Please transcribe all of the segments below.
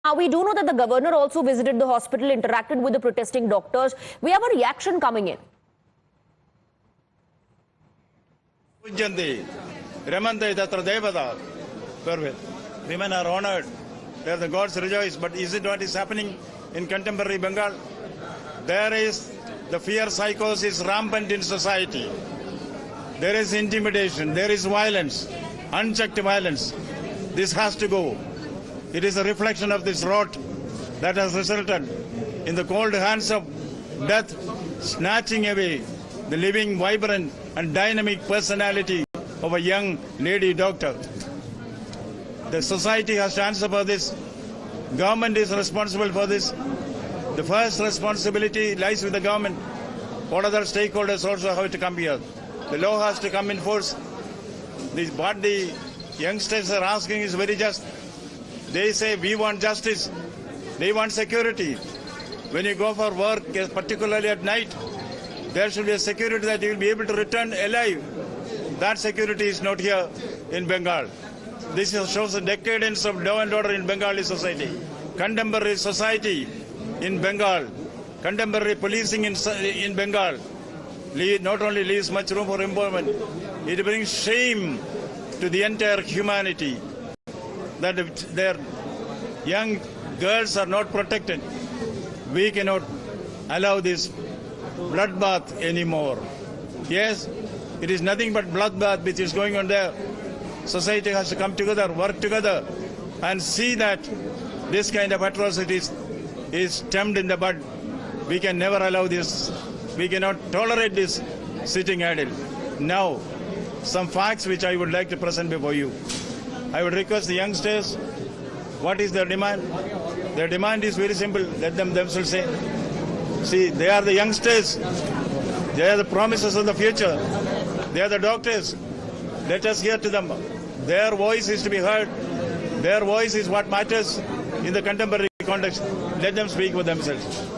Now, we do know that the governor also visited the hospital, interacted with the protesting doctors. We have a reaction coming in. Women are honored, there the gods rejoice. But is it what is happening in contemporary Bengal? There is the fear psychosis rampant in society. There is intimidation, there is violence, unchecked violence. This has to go. It is a reflection of this rot that has resulted in the cold hands of death, snatching away the living, vibrant and dynamic personality of a young lady doctor. The society has to answer for this. Government is responsible for this. The first responsibility lies with the government. What other stakeholders also have to come here? The law has to come in force. What the youngsters are asking is very just. They say we want justice. They want security. When you go for work, particularly at night, there should be a security that you will be able to return alive. That security is not here in Bengal. This shows a decadence of law and order in Bengali society. Contemporary society in Bengal, contemporary policing in Bengal, not only leaves much room for improvement, it brings shame to the entire humanity that their young girls are not protected. We cannot allow this bloodbath anymore. Yes, it is nothing but bloodbath which is going on there. Society has to come together, work together, and see that this kind of atrocities is stemmed in the bud. We can never allow this. We cannot tolerate this sitting idle. Now, some facts which I would like to present before you. I would request the youngsters, what is their demand? Their demand is very simple. Let them themselves say. See, they are the youngsters. They are the promises of the future. They are the doctors. Let us hear to them. Their voice is to be heard. Their voice is what matters in the contemporary context. Let them speak for themselves.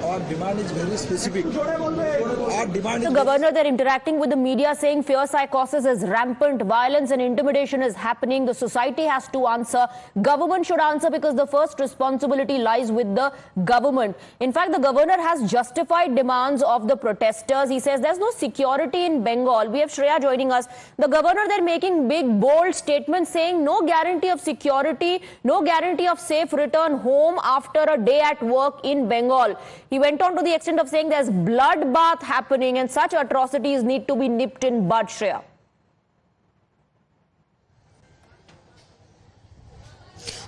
Our demand is very specific. Our demand is... The governor, they're interacting with the media saying fear psychosis is rampant, violence and intimidation is happening. The society has to answer. Government should answer because the first responsibility lies with the government. In fact, the governor has justified demands of the protesters. He says there's no security in Bengal. We have Shreya joining us. The governor, they're making big, bold statements saying no guarantee of security, no guarantee of safe return home after a day at work in Bengal. He went on to the extent of saying there's bloodbath happening and such atrocities need to be nipped in bud, Shreya.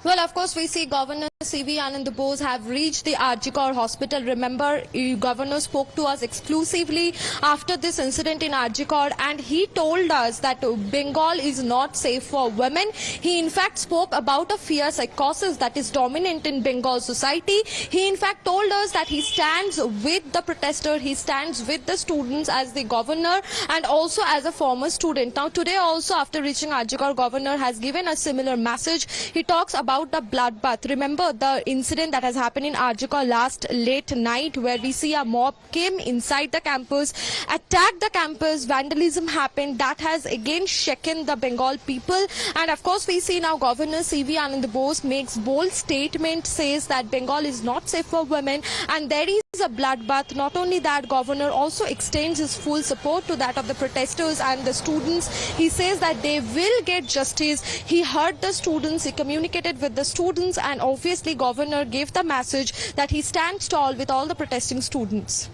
Well, of course, we see Governor C.V. Anand Bose have reached the RG Kar hospital. Remember, Governor spoke to us exclusively after this incident in RG Kar, and he told us that Bengal is not safe for women. He in fact spoke about a fear psychosis that is dominant in Bengal society. He in fact told us that he stands with the protester, he stands with the students as the governor and also as a former student. Now, today also after reaching RG Kar, Governor has given a similar message. He talks about the bloodbath. Remember the incident that has happened in RG Kar last late night, where we see a mob came inside the campus, attacked the campus, vandalism happened. That has again shaken the Bengal people. And of course, we see now Governor C.V. Anand Bose makes bold statement, says that Bengal is not safe for women and there is a bloodbath. Not only that, Governor also extends his full support to that of the protesters and the students. He says that they will get justice. He heard the students, he communicated with the students, and obviously Governor gave the message that he stands tall with all the protesting students.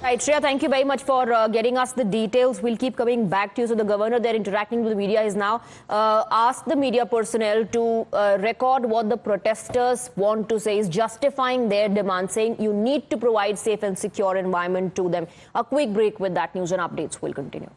Right, Shreya, thank you very much for getting us the details. We'll keep coming back to you. So the governor there interacting with the media is now asked the media personnel to record what the protesters want to say, is justifying their demand, saying you need to provide safe and secure environment to them. A quick break. With that, news and updates will continue.